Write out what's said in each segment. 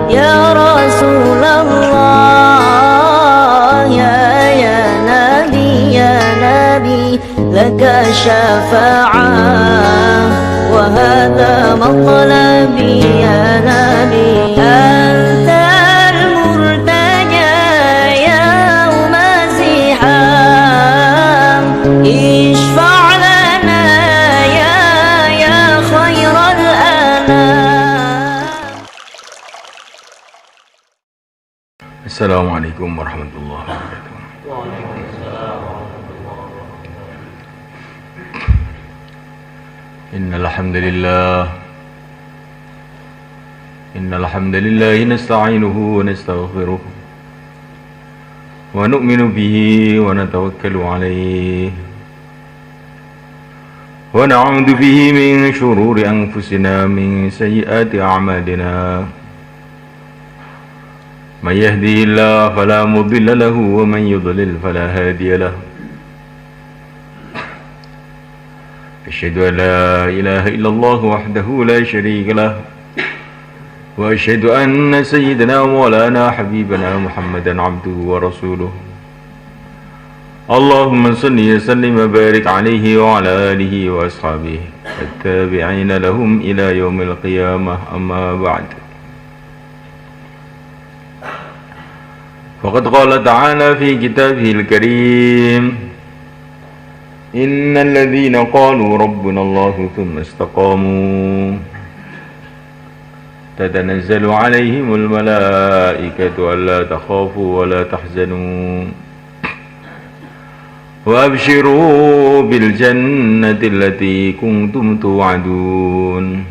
يا رسول الله يا نبي لك شفاعة وهذا مطلبي يا نبي أنت المرتجى يوم الزحام اشفع لنا يا خير الأنام. السلام عليكم ورحمة الله وبركاته. إن الحمد لله نستعينه ونستغفره ونؤمن به ونتوكل عليه ونعوذ به من شرور أنفسنا من سيئات أعمالنا من يهده الله فلا مضل له ومن يضلل فلا هادي له أشهد أن لا إله إلا الله وحده لا شريك له وأشهد أن سيدنا مولانا حبيبنا محمدا عبده ورسوله اللهم صل وسلم وبارك عليه وعلى آله وأصحابه التابعين لهم إلى يوم القيامة. أما بعد، فقد قال تعالى في كتابه الكريم: إن الذين قالوا ربنا الله ثم استقاموا تتنزل عليهم الملائكة ألا تخافوا ولا تحزنوا وأبشروا بالجنة التي كنتم توعدون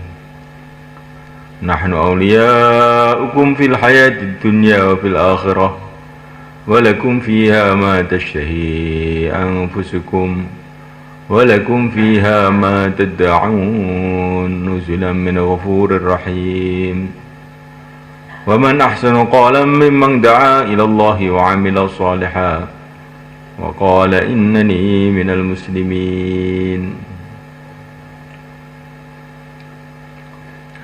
نحن أولياؤكم في الحياة الدنيا وفي الآخرة ولكم فيها ما تشتهي أنفسكم ولكم فيها ما تدعون نزلا من غفور رحيم. ومن أحسن قولا ممن دعا إلى الله وعمل صالحا وقال إنني من المسلمين.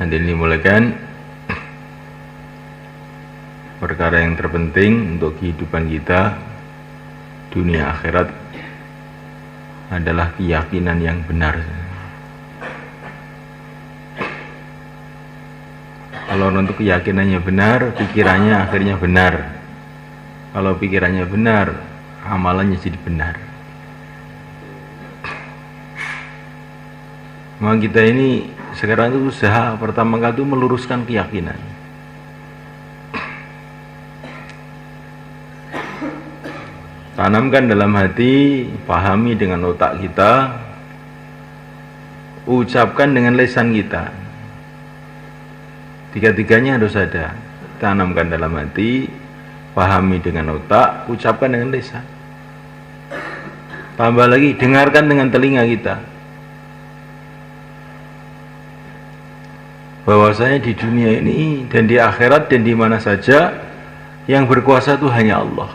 Hadirin dimuliakan, perkara yang terpenting untuk kehidupan kita dunia akhirat adalah keyakinan yang benar. Kalau untuk keyakinannya benar, pikirannya akhirnya benar. Kalau pikirannya benar, amalannya jadi benar. Maka kita ini sekarang itu usaha pertama kali itu meluruskan keyakinan. Tanamkan dalam hati, pahami dengan otak kita, ucapkan dengan lisan kita. Tiga-tiganya harus ada. Tanamkan dalam hati, pahami dengan otak, ucapkan dengan lisan. Tambah lagi, dengarkan dengan telinga kita. Bahwasanya di dunia ini dan di akhirat dan di mana saja yang berkuasa itu hanya Allah.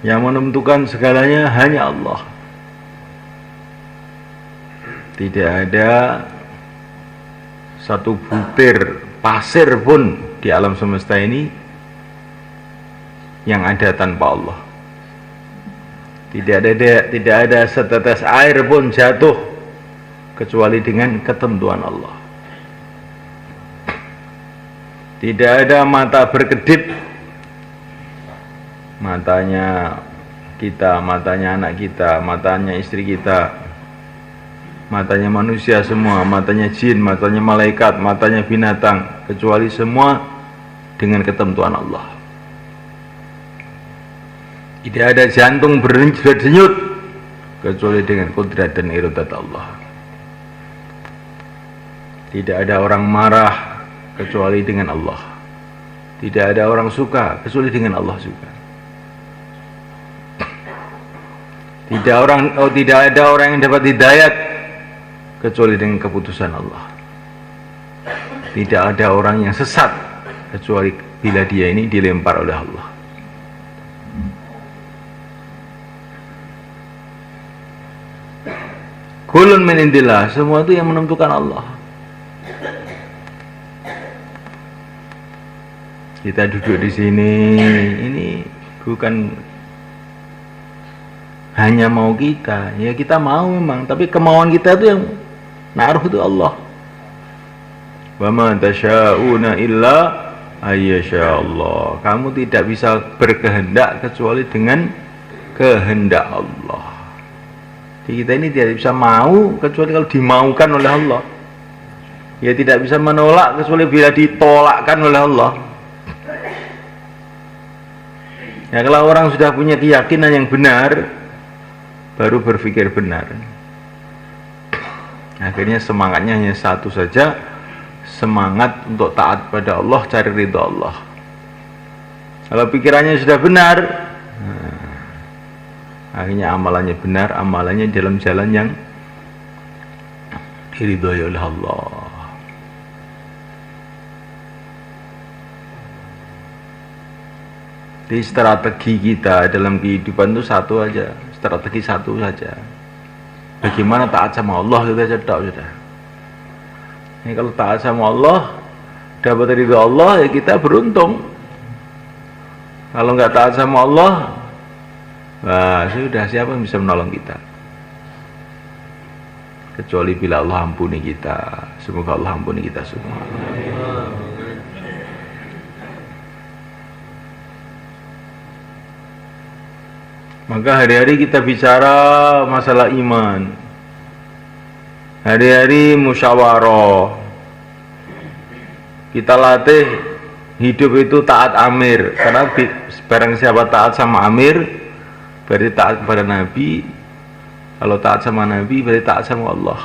Yang menentukan segalanya hanya Allah. Tidak ada satu butir pasir pun di alam semesta ini yang ada tanpa Allah. Tidak ada setetes air pun jatuh kecuali dengan ketentuan Allah. Tidak ada mata berkedip, matanya kita, matanya anak kita, matanya istri kita, matanya manusia semua, matanya jin, matanya malaikat, matanya binatang, kecuali semua dengan ketentuan Allah. Tidak ada jantung berdenyut kecuali dengan qudrat dan iradat Allah. Tidak ada orang marah kecuali dengan Allah. Tidak ada orang suka kecuali dengan Allah suka. Tidak ada orang yang dapat hidayat kecuali dengan keputusan Allah. Tidak ada orang yang sesat kecuali bila dia ini dilempar oleh Allah. Kulun min indillah, semua itu yang menentukan Allah. Kita duduk di sini, ini bukan hanya mau kita, ya kita mau memang, tapi kemauan kita itu yang naruh itu Allah. Wa ma tasyauna illa ayyasha Allah. Kamu tidak bisa berkehendak kecuali dengan kehendak Allah. Jadi kita ini tidak bisa mau kecuali kalau dimaukan oleh Allah. Ya tidak bisa menolak kecuali bila ditolakkan oleh Allah. Ya kalau orang sudah punya keyakinan yang benar, baru berpikir benar. Akhirnya semangatnya hanya satu saja, semangat untuk taat pada Allah, cari ridha Allah. Kalau pikirannya sudah benar, akhirnya amalannya benar, amalannya dalam jalan yang diridhoi oleh Allah. Jadi strategi kita dalam kehidupan itu satu aja, strategi satu saja. Bagaimana taat sama Allah kita saja sudah. Ini kalau taat sama Allah, dapat ridha Allah, ya kita beruntung. Kalau nggak taat sama Allah, wah sudah, siapa yang bisa menolong kita? Kecuali bila Allah ampuni kita. Semoga Allah ampuni kita semua. Maka hari-hari kita bicara masalah iman, hari-hari musyawarah, kita latih hidup itu taat amir. Karena barang siapa taat sama amir, berarti taat kepada Nabi. Kalau taat sama Nabi, berarti taat sama Allah.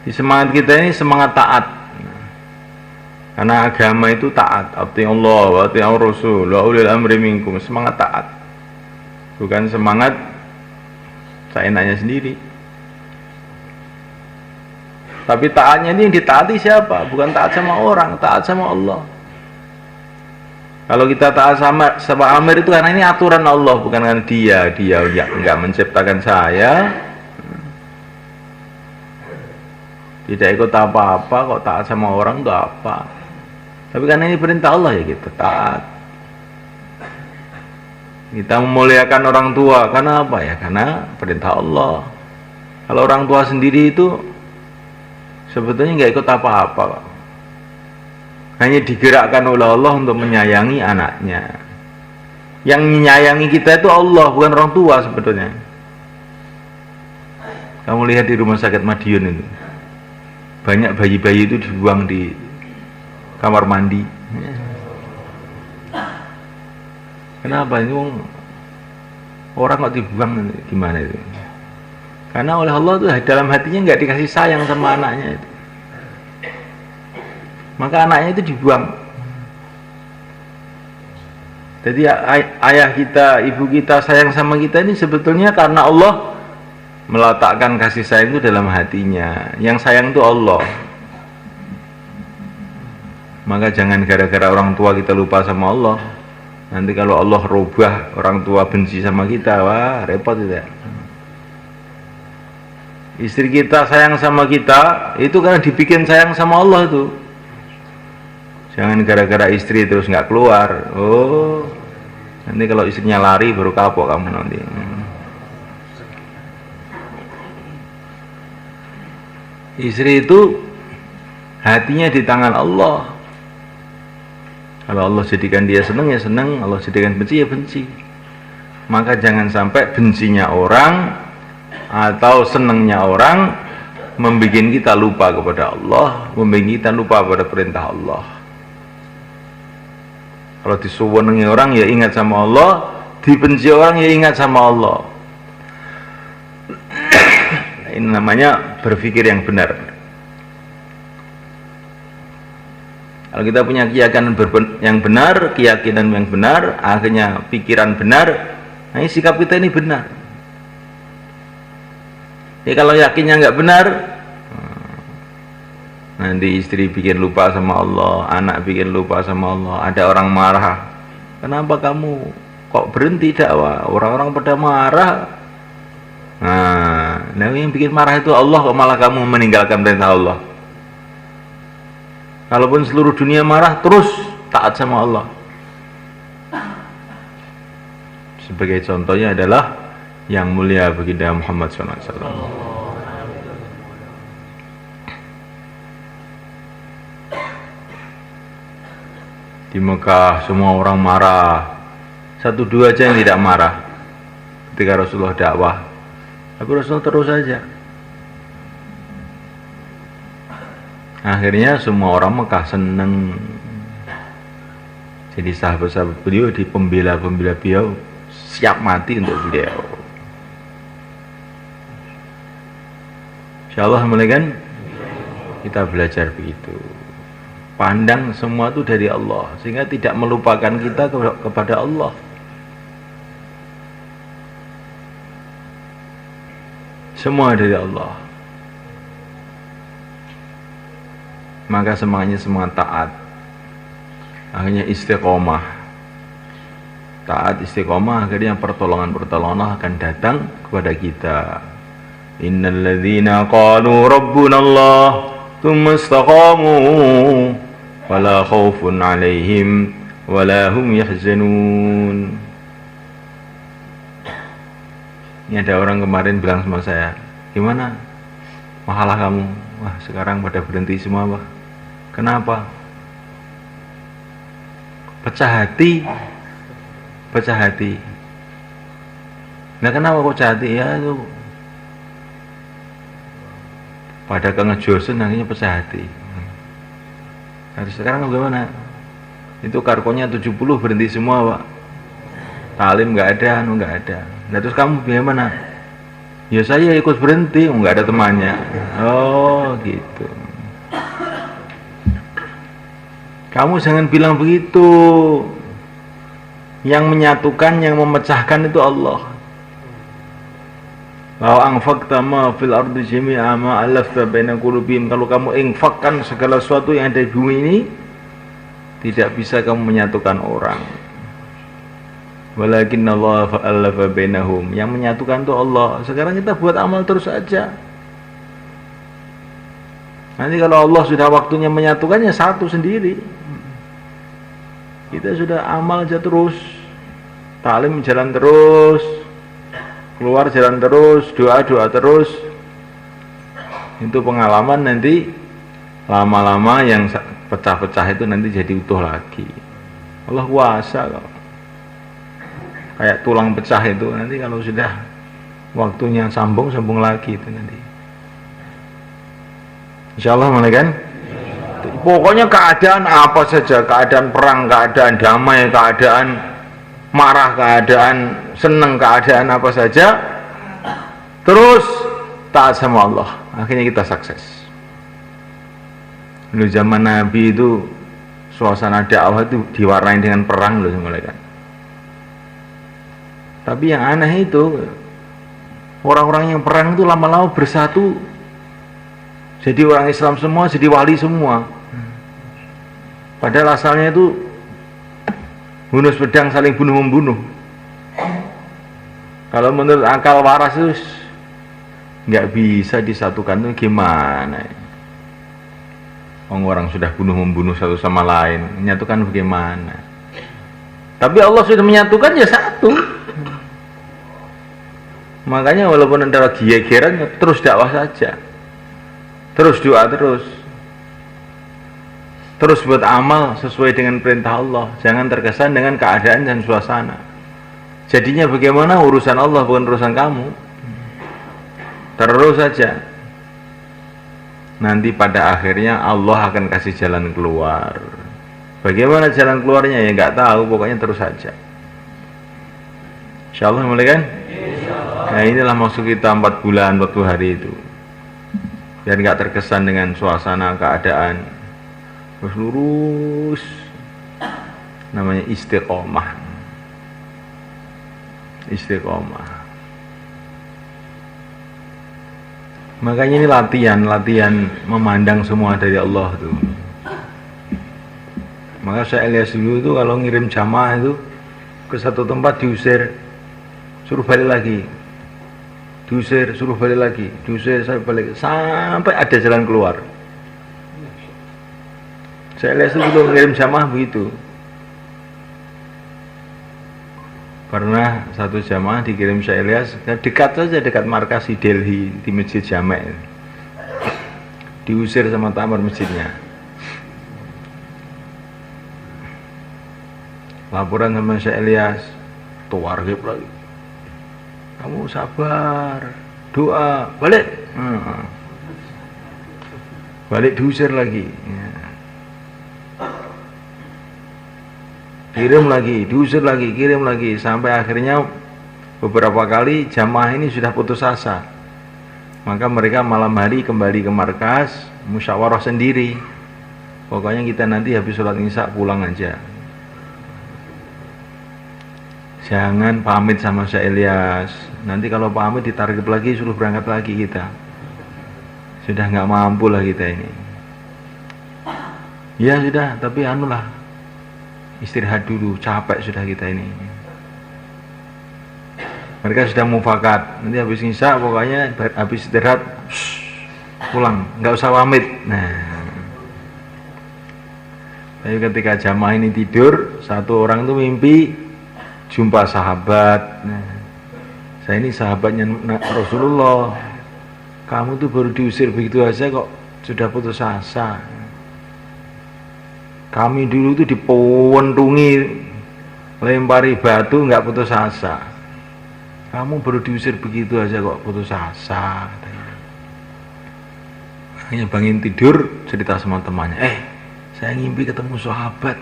Di semangat kita ini semangat taat. Karena agama itu taat, ati Allah wa ati Rasul wa ulil amri minkum, semangat taat. Bukan semangat seenaknya sendiri. Tapi taatnya ini yang ditaati siapa? Bukan taat sama orang, taat sama Allah. Kalau kita taat sama amir itu karena ini aturan Allah, bukan karena dia enggak menciptakan saya. Tidak ikut apa-apa, kok taat sama orang itu apa? Tapi karena ini perintah Allah ya kita taat. Kita memuliakan orang tua karena apa ya? Karena perintah Allah. Kalau orang tua sendiri itu sebetulnya nggak ikut apa-apa, hanya digerakkan oleh Allah untuk menyayangi anaknya. Yang menyayangi kita itu Allah, bukan orang tua sebetulnya. Kamu lihat di rumah sakit Madiun itu, banyak bayi-bayi itu dibuang di kamar mandi. Kenapa ini orang kok dibuang, gimana itu? Karena oleh Allah tuh dalam hatinya nggak dikasih sayang sama anaknya itu, maka anaknya itu dibuang. Jadi ayah kita, ibu kita sayang sama kita ini sebetulnya karena Allah meletakkan kasih sayang itu dalam hatinya. Yang sayang itu Allah. Maka jangan gara-gara orang tua kita lupa sama Allah. Nanti kalau Allah rubah, orang tua benci sama kita, wah repot itu ya. Istri kita sayang sama kita, itu karena dibikin sayang sama Allah itu. Jangan gara-gara istri terus nggak keluar. Oh, nanti kalau istrinya lari baru kapok kamu nanti. Istri itu hatinya di tangan Allah. Kalau Allah jadikan dia senang ya senang, Allah jadikan benci ya benci. Maka jangan sampai bencinya orang atau senangnya orang membuat kita lupa kepada Allah, membuat kita lupa pada perintah Allah. Kalau disuwenengi orang ya ingat sama Allah, dibenci orang ya ingat sama Allah. Ini namanya berpikir yang benar. Kalau kita punya keyakinan yang benar, keyakinan yang benar, akhirnya pikiran benar, nah ini sikap kita ini benar. Ya kalau yakinnya nggak benar, nanti istri bikin lupa sama Allah, anak bikin lupa sama Allah, ada orang marah, kenapa kamu kok berhenti dakwah? Orang-orang pada marah. Nah yang bikin marah itu Allah, kok malah kamu meninggalkan perintah Allah? Kalaupun seluruh dunia marah, terus taat sama Allah. Sebagai contohnya adalah yang mulia baginda Muhammad SAW. Di Mekah semua orang marah, 1-2 aja yang tidak marah ketika Rasulullah dakwah. Tapi Rasulullah terus saja. Akhirnya semua orang Mekah senang. Jadi sahabat-sahabat beliau, di pembela-pembela beliau siap mati untuk beliau. Insyaallah kan kita belajar begitu. Pandang semua itu dari Allah, sehingga tidak melupakan kita kepada Allah. Semua dari Allah. Maka semuanya semua taat. Akhirnya istiqomah. Taat istiqomah, akhirnya pertolongan akan datang kepada kita. Innal ladzina qalu rabbuna Allah tsumma istaqamu fala khaufun 'alaihim wala hum yahzanun. Ini ada orang kemarin bilang sama saya, "Gimana? Mahalah kamu?" Wah, sekarang pada berhenti semua, Pak. Kenapa? Pecah hati. Nah, kenapa kok pecah hati? Ya itu pada kengejosen akhirnya pecah hati. Nah, sekarang bagaimana? Itu karkonya 70 berhenti semua, Pak. Talim nggak ada, nggak ada. Nah, terus kamu bagaimana? Ya saya ikut berhenti, nggak ada temannya. Oh gitu. Kamu jangan bilang begitu. Yang menyatukan, yang memecahkan itu Allah. Lau anfaqta ma fil ardi jami'a ma alafta baina qulubihim. Kalau kamu infakkan segala sesuatu yang ada di bumi ini, tidak bisa kamu menyatukan orang. Walakinna Allah fa'alafa bainahum. Yang menyatukan itu Allah. Sekarang kita buat amal terus saja. Nanti kalau Allah sudah waktunya menyatukannya, satu sendiri. Kita sudah amal aja terus, taklim jalan terus, keluar jalan terus, doa terus. Itu pengalaman nanti lama-lama yang pecah-pecah itu nanti jadi utuh lagi. Allah kuasa kok. Kayak tulang pecah itu nanti kalau sudah waktunya sambung lagi itu nanti. Insyaallah kan? Pokoknya keadaan apa saja, keadaan perang, keadaan damai, keadaan marah, keadaan senang, keadaan apa saja, terus taat sama Allah, akhirnya kita sukses. Dulu zaman Nabi itu suasana dakwah itu diwarnai dengan perang loh, kan. Tapi yang aneh itu orang-orang yang perang itu lama-lama bersatu. Jadi orang Islam semua jadi wali semua. Padahal asalnya itu hunus pedang saling bunuh-membunuh. Kalau menurut akal waras itu nggak bisa disatukan, itu gimana? Orang sudah bunuh-membunuh satu sama lain, menyatukan bagaimana? Tapi Allah sudah menyatukan ya satu. Makanya walaupun ada gegeran, terus dakwah saja. Terus doa terus buat amal sesuai dengan perintah Allah. Jangan terkesan dengan keadaan dan suasana. Jadinya bagaimana urusan Allah bukan urusan kamu. Terus saja. Nanti pada akhirnya Allah akan kasih jalan keluar. Bagaimana jalan keluarnya ya nggak tahu, pokoknya terus saja. Insyaallah kan? Nah, inilah maksud kita 4 bulan 40 hari itu. Biar nggak terkesan dengan suasana keadaan, terus lurus. Namanya istiqomah. Makanya ini latihan memandang semua dari Allah tuh. Maka saya lihat dulu itu kalau ngirim jamaah itu ke satu tempat diusir, suruh balik lagi. Diusir, suruh balik lagi, diusir, sampai balik, sampai ada jalan keluar. Saya lihat itu dulu ngirim jamaah begitu. Pernah satu jamaah dikirim Syekh Ilyas, dekat saja, dekat markas di Delhi, di Masjid Jamek. Diusir sama tamar masjidnya. Laporan sama Syekh Ilyas, tuargib lagi. Kamu sabar, doa, balik. Balik diusir lagi. Kirim lagi, diusir lagi, kirim lagi, sampai akhirnya beberapa kali jamaah ini sudah putus asa. Maka mereka malam hari kembali ke markas, musyawarah sendiri. Pokoknya kita nanti habis sholat isya pulang aja. Jangan pamit sama Syekh Ilyas. Nanti kalau pamit ditarget lagi, suruh berangkat lagi kita. Sudah nggak mampu lah kita ini. Ya sudah, tapi anulah, istirahat dulu, capek sudah kita ini. Mereka sudah mufakat, nanti habis isya pokoknya habis istirahat pulang, nggak usah pamit. Nah, tapi ketika jamaah ini tidur, satu orang itu mimpi jumpa sahabat. Nah, saya ini sahabatnya Rasulullah, kamu tuh baru diusir begitu aja kok sudah putus asa. Kami dulu tuh dipentungi, lempari batu nggak putus asa. Kamu baru diusir begitu aja kok putus asa. Hanya bangun tidur cerita sama temannya, saya ngimpi ketemu sahabat.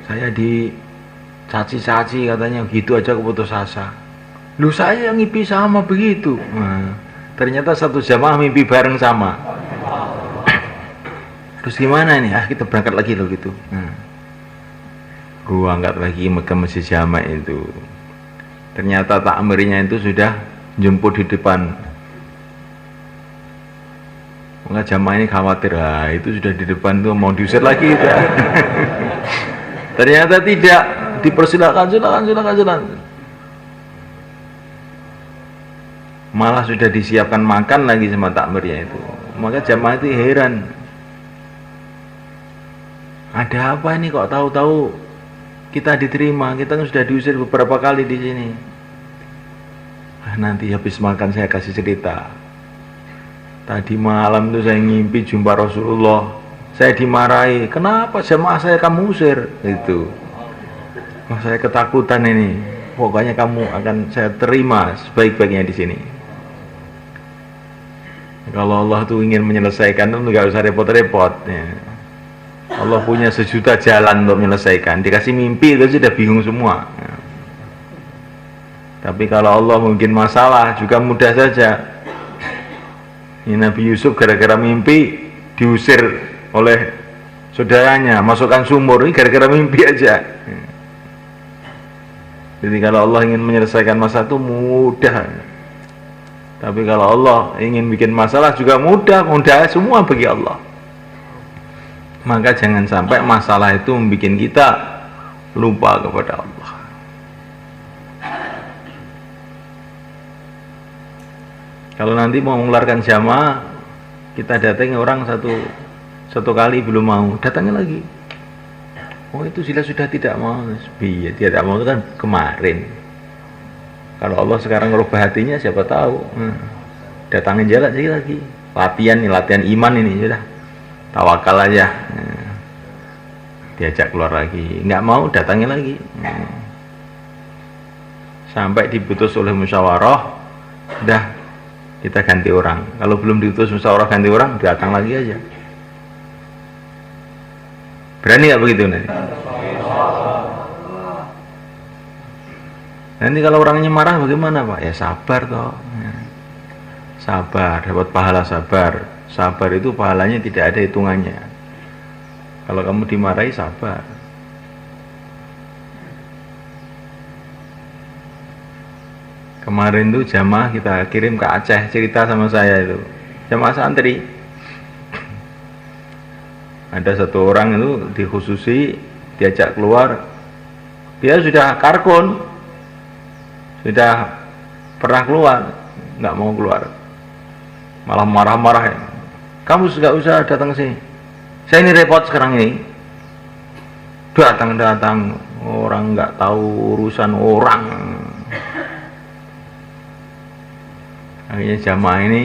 Saya dicaci-caci katanya gitu aja kok putus asa. Lu saya ngimpi sama begitu. Nah, ternyata satu jamaah mimpi bareng sama. Terus gimana nih? Kita berangkat lagi loh gitu. Berangkat lagi ke Masjid Jamek itu. Ternyata takmirnya itu sudah jemput di depan. Maka jamaah ini khawatir, itu sudah di depan tuh mau diusir lagi gitu. Ternyata tidak, dipersilakan, silakan. Malah sudah disiapkan makan lagi sama takmirnya itu. Maka jamaah itu heran. Ada apa ini kok tahu-tahu kita diterima? Kita kan sudah diusir beberapa kali di sini. Nanti habis makan saya kasih cerita. Tadi malam itu saya ngimpi jumpa Rasulullah. Saya dimarahi. Kenapa jamaah saya kamu usir? Itu. Saya ketakutan ini. Pokoknya kamu akan saya terima sebaik-baiknya di sini. Kalau Allah tuh ingin menyelesaikan itu nggak usah repot-repot. Ya. Allah punya sejuta jalan untuk menyelesaikan. Dikasih mimpi itu sudah bingung semua. Tapi kalau Allah mungkin masalah juga mudah saja. Ini Nabi Yusuf gara-gara mimpi diusir oleh saudaranya, masukkan sumur, ini gara-gara mimpi aja. Jadi kalau Allah ingin menyelesaikan masalah itu mudah. Tapi kalau Allah ingin bikin masalah juga mudah semua bagi Allah. Maka jangan sampai masalah itu membuat kita lupa kepada Allah. Kalau nanti mau mengeluarkan jamaah, kita datangi orang satu kali belum mau, datangnya lagi. Oh itu sudah tidak mau. Iya, tidak mau itu kan kemarin. Kalau Allah sekarang merubah hatinya, siapa tahu. Datangin jalan lagi. Latihan iman ini sudah. Tawakal aja. Diajak keluar lagi, nggak mau datangin lagi. Sampai diputus oleh musyawarah, dah kita ganti orang. Kalau belum diputus musyawarah ganti orang, datang lagi aja. Berani nggak begitu nanti? Nanti kalau orangnya marah bagaimana Pak? Ya sabar toh. Sabar, dapat pahala sabar. Sabar itu pahalanya tidak ada hitungannya. Kalau kamu dimarahi sabar. Kemarin tuh jamaah kita kirim ke Aceh, cerita sama saya itu. Jamaah santri. Ada satu orang itu dikhususi, diajak keluar. Dia sudah karkun. Sudah pernah keluar, nggak mau keluar. Malah marah-marah. Kamu nggak usah datang sini. Saya ini repot sekarang ini. Datang-datang orang nggak tahu urusan orang. Akhirnya jamaah ini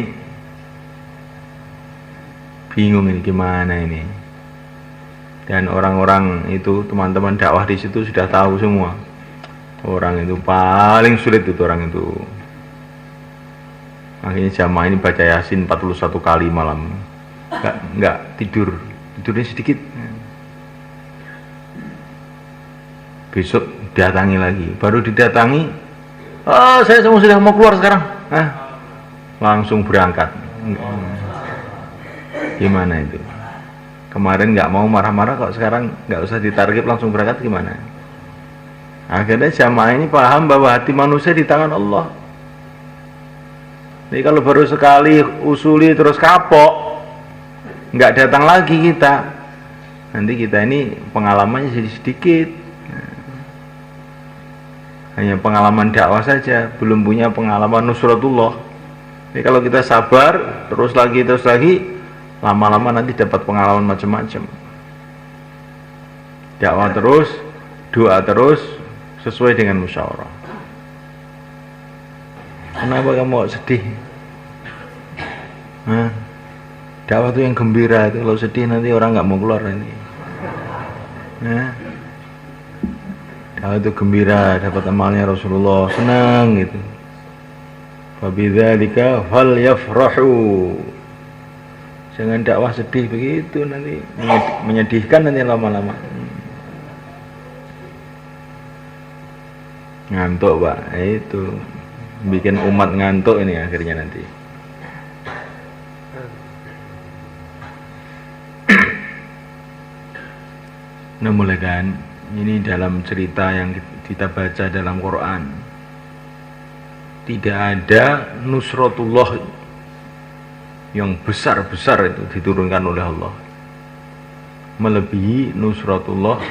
bingung ini gimana ini. Dan orang-orang itu teman-teman dakwah di situ sudah tahu semua. Orang itu paling sulit itu orang itu. Akhirnya jamaah ini baca Yasin 41 kali malam. Nggak tidurnya sedikit. Besok datangi lagi, baru didatangi, saya sudah mau keluar sekarang, langsung berangkat. Gimana itu? Kemarin nggak mau marah-marah, kok sekarang nggak usah ditarget langsung berangkat, gimana? Akhirnya jamaah ini paham bahwa hati manusia di tangan Allah. Jadi kalau baru sekali usuli terus kapok, nggak datang lagi kita, nanti kita ini pengalamannya jadi sedikit. Hanya pengalaman dakwah saja, belum punya pengalaman nusratullah. Jadi kalau kita sabar, terus lagi, lama-lama nanti dapat pengalaman macam-macam. Dakwah terus, doa terus, sesuai dengan musyawarah. Kenapa kamu sedih? Dakwah itu yang gembira, itu kalau sedih nanti orang nggak mau keluar ini. Dakwah itu gembira, dapat amalnya Rasulullah, senang gitu. Fabidzalika falyafrahu. Jangan dakwah sedih begitu, nanti menyedihkan nanti lama-lama. Ngantuk Pak, itu bikin umat ngantuk ini akhirnya nanti. Nah mulai kan, ini dalam cerita yang kita baca dalam Quran, tidak ada nusratullah yang besar-besar itu diturunkan oleh Allah, melebihi nusratullah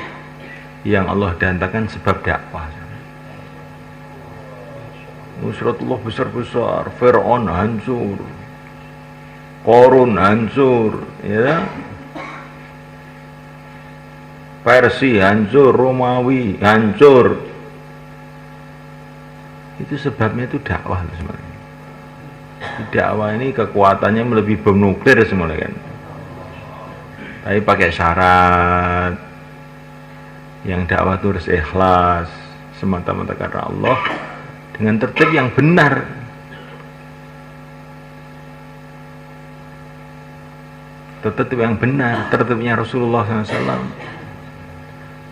yang Allah datangkan sebab dakwah. Nusratullah besar-besar, Fir'aun hancur, Qarun hancur, ya, Persia hancur, Romawi hancur. Itu sebabnya itu dakwah sebenarnya. Dakwah ini kekuatannya melebihi bom nuklir semuanya kan. Tapi pakai syarat, yang dakwah itu harus ikhlas semata-mata karena Allah, dengan tertib yang benar. Tertib yang benar, tertibnya Rasulullah SAW.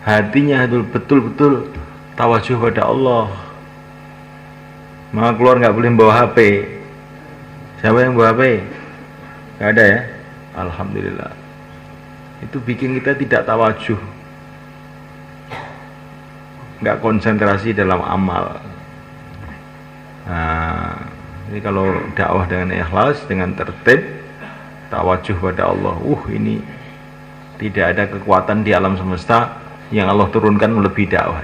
Hatinya betul-betul tawajuh pada Allah. Maka keluar nggak boleh bawa HP. Siapa yang bawa HP? Nggak ada ya? Alhamdulillah. Itu bikin kita tidak tawajuh, nggak konsentrasi dalam amal. Nah, ini kalau dakwah dengan ikhlas, dengan tertib, tawajuh pada Allah, ini tidak ada kekuatan di alam semesta yang Allah turunkan melebihi dakwah.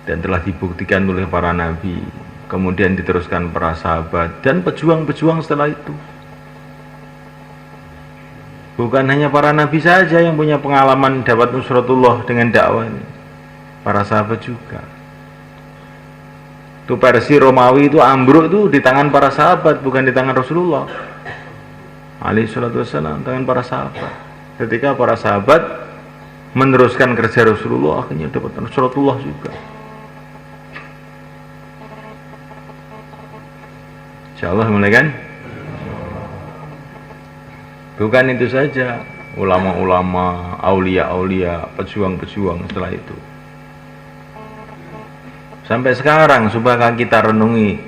Dan telah dibuktikan oleh para nabi, kemudian diteruskan para sahabat dan pejuang-pejuang setelah itu. Bukan hanya para nabi saja yang punya pengalaman dapat nusratullah dengan dakwah ini, para sahabat juga. Itu Persia Romawi itu ambruk itu di tangan para sahabat, bukan di tangan Rasulullah alaihi salatu wassalam, tangan para sahabat. Ketika para sahabat meneruskan kerja Rasulullah, akhirnya dapat nusratullah juga. Insyaallah mulai kan? Bukan itu saja, ulama-ulama, aulia-aulia, pejuang-pejuang setelah itu. Sampai sekarang, coba kita renungi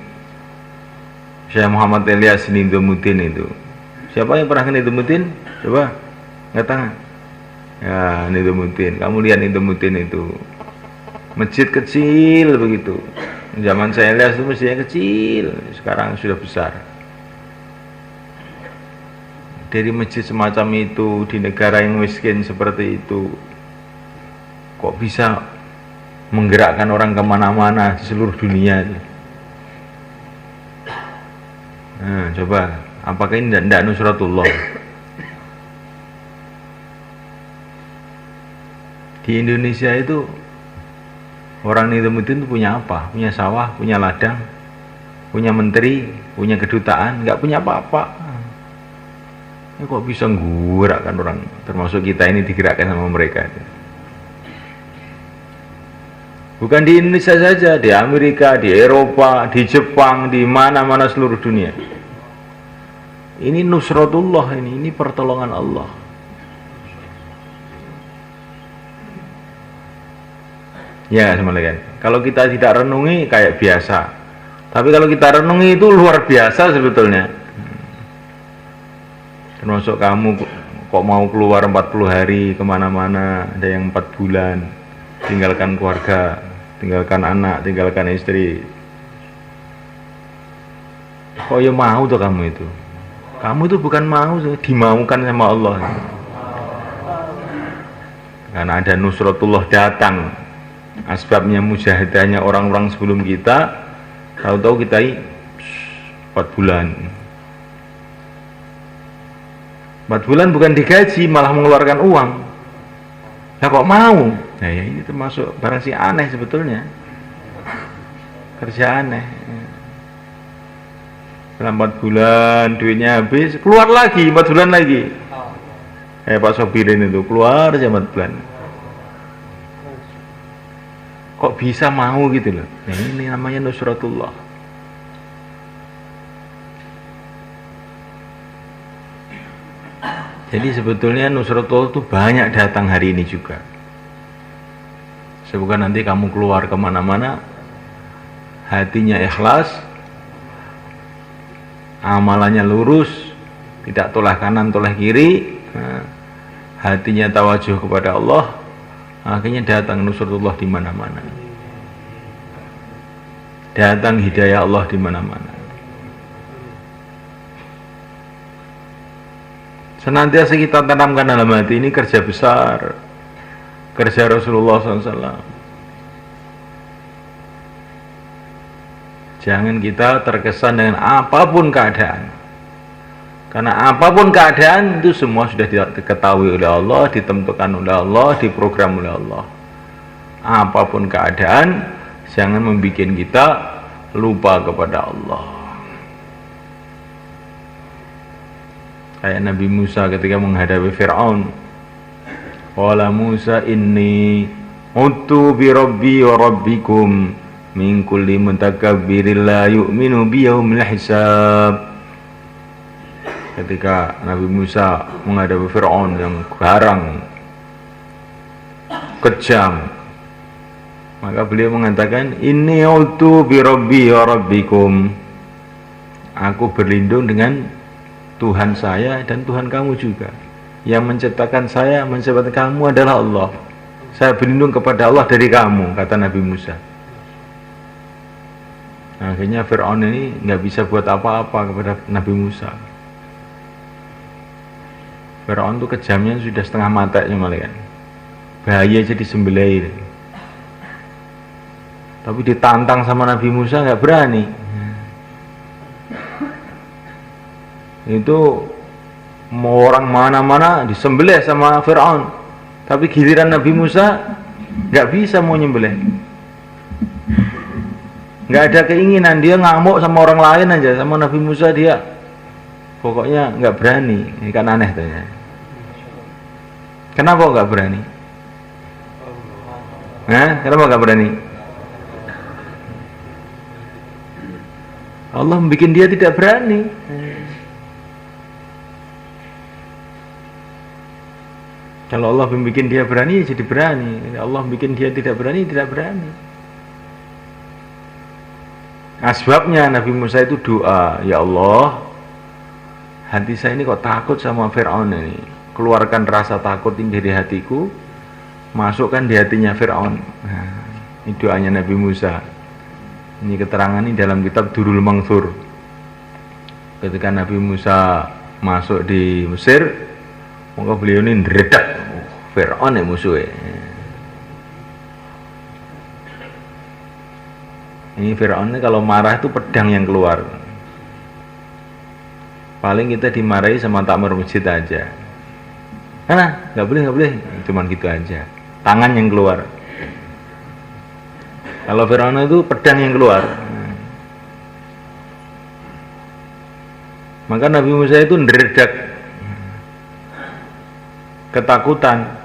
Syekh Muhammad Ilyas Nidhamuddin itu. Siapa yang pernah ke Nidhamuddin? Coba, angkat tangan. Ya, Nidhamuddin. Kamu lihat Nidhamuddin itu. Masjid kecil begitu. Zaman saya Ilyas itu masjidnya kecil, sekarang sudah besar. Dari masjid semacam itu di negara yang miskin seperti itu, kok bisa menggerakkan orang kemana-mana di seluruh dunia itu. Nah, coba Apakah ini tidak nusratullah? Di Indonesia itu orang Nizamudin itu punya apa? Punya sawah, punya ladang, punya menteri, punya kedutaan, nggak punya apa-apa. Ya, kok bisa nggerakkan orang, termasuk kita ini digerakkan sama mereka. Bukan di Indonesia saja, di Amerika, di Eropa, di Jepang, di mana-mana seluruh dunia. Ini nusratullah, ini pertolongan Allah. Ya, semuanya. Kalau kita tidak renungi kayak biasa. Tapi kalau kita renungi itu luar biasa sebetulnya. Termasuk kamu kok mau keluar 40 hari kemana-mana, ada yang 4 bulan, tinggalkan keluarga, tinggalkan anak, tinggalkan istri. Kok ya mau tuh kamu itu? Kamu itu bukan mau, dimaukan sama Allah. Karena ada nusratullah datang. Asbabnya mujahadahnya orang-orang sebelum kita, tahu-tahu kita 4 bulan. 4 bulan bukan digaji, malah mengeluarkan uang. Nah kok mau? Nah ya ini termasuk barang si aneh sebetulnya. Kerja aneh. Setelah 4 bulan duitnya habis, keluar lagi 4 bulan lagi. Pak Sobirin itu keluar aja 4 bulan. Kok bisa mau gitu loh? Nah ini namanya nusratullah. Jadi sebetulnya nusratullah itu banyak datang hari ini juga. Semoga nanti kamu keluar kemana-mana, hatinya ikhlas, amalannya lurus, tidak toleh kanan toleh kiri, hatinya tawajuh kepada Allah, akhirnya datang nusratullah di mana-mana. Datang hidayah Allah di mana-mana. Senantiasa kita tanamkan dalam hati ini kerja besar, kerja Rasulullah SAW. Jangan kita terkesan dengan apapun keadaan. Karena apapun keadaan itu semua sudah diketahui oleh Allah, ditentukan oleh Allah, diprogram oleh Allah. Apapun keadaan, jangan membuat kita lupa kepada Allah. Kayak Nabi Musa ketika menghadapi Fir'aun. Qala Musa inni utu bi rabbi wa rabbikum min kulli mutakabbirin la yu'minu bi yaumil hisab. Ketika Nabi Musa menghadapi Fir'aun yang garang, kejam, maka beliau mengatakan inni utu bi rabbi wa rabbikum. Aku berlindung dengan Tuhan saya dan Tuhan kamu juga. Yang menciptakan saya, menciptakan kamu adalah Allah. Saya berlindung kepada Allah dari kamu, kata Nabi Musa. Nah, akhirnya Fir'aun ini nggak bisa buat apa-apa kepada Nabi Musa. Fir'aun itu kejamnya sudah setengah mata malaikat. Bahaya jadi disembelih. Tapi ditantang sama Nabi Musa nggak berani. Itu mau orang mana-mana disembelih sama Fir'aun, tapi giliran Nabi Musa nggak bisa mau nyembelih, nggak ada keinginan, dia ngamuk sama orang lain aja, sama Nabi Musa dia pokoknya nggak berani. Ini kan aneh tanya. Kenapa nggak berani? Kenapa nggak berani? Allah membuat dia tidak berani. Kalau Allah membuat dia berani, jadi berani. Allah membuat dia tidak berani, tidak berani. Asbabnya Nabi Musa itu doa, ya Allah, hati saya ini kok takut sama Fir'aun ini. Keluarkan rasa takut ini dari hatiku, masukkan di hatinya Fir'aun. Nah, ini doanya Nabi Musa. Ini keterangan ini dalam kitab Durul Mansur. Ketika Nabi Musa masuk di Mesir, maka beliau ini ngeredak Fir'aun yang musuhnya. Ini Fir'aun ini kalau marah itu pedang yang keluar. paling kita dimarahi sama takmir masjid aja. Karena nggak boleh, cuman gitu aja. Tangan yang keluar. Kalau Firaun itu pedang yang keluar. Maka Nabi Musa itu nderedak ketakutan.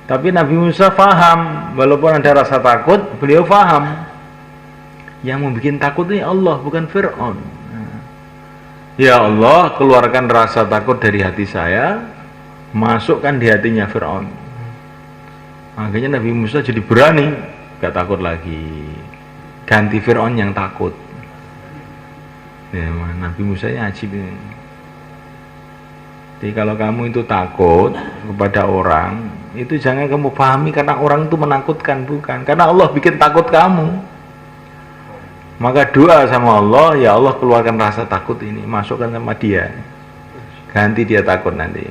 Tapi Nabi Musa faham, walaupun ada rasa takut, beliau faham. Yang membuat takut ini Allah, bukan Firaun. Ya Allah, keluarkan rasa takut dari hati saya, masukkan di hatinya Firaun. Makanya Nabi Musa jadi berani, gak takut lagi. Ganti Firaun yang takut. Ya, Nabi Musa ini ajib ini. Jadi kalau kamu itu takut kepada orang, itu jangan kamu pahami karena orang itu menakutkan, bukan. Karena Allah bikin takut kamu. Maka doa sama Allah, ya Allah keluarkan rasa takut ini, masukkan sama dia. Ganti dia takut nanti.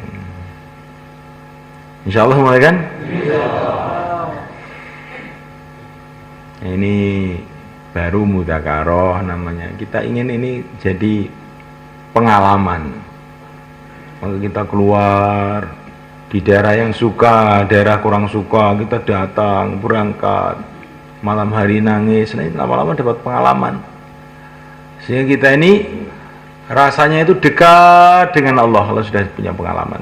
Insya Allah mulai kan? Ini baru mudzakarah namanya. Kita ingin ini jadi pengalaman. Maka kita keluar di daerah yang suka, daerah kurang suka, kita datang, berangkat, malam hari nangis, nah lama-lama dapat pengalaman. Sehingga kita ini rasanya itu dekat dengan Allah kalau sudah punya pengalaman.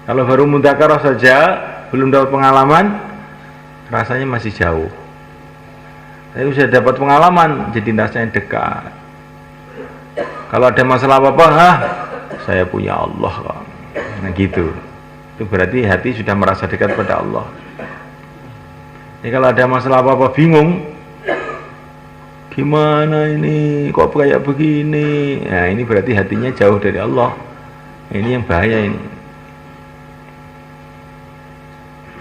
Kalau baru mudzakarah saja, belum dapat pengalaman, rasanya masih jauh. Tapi sudah dapat pengalaman, jadi rasanya dekat. Kalau ada masalah apa-apa, saya punya Allah kok. Nah gitu. Itu berarti hati sudah merasa dekat pada Allah. Jadi kalau ada masalah apa-apa bingung, gimana ini, kok kayak begini? Nah ini berarti hatinya jauh dari Allah. Ini yang bahaya ini.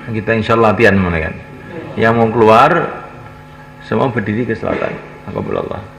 Kita insya Allah latihan mulai kan. Yang mau keluar semua berdiri ke selatan. Alhamdulillah.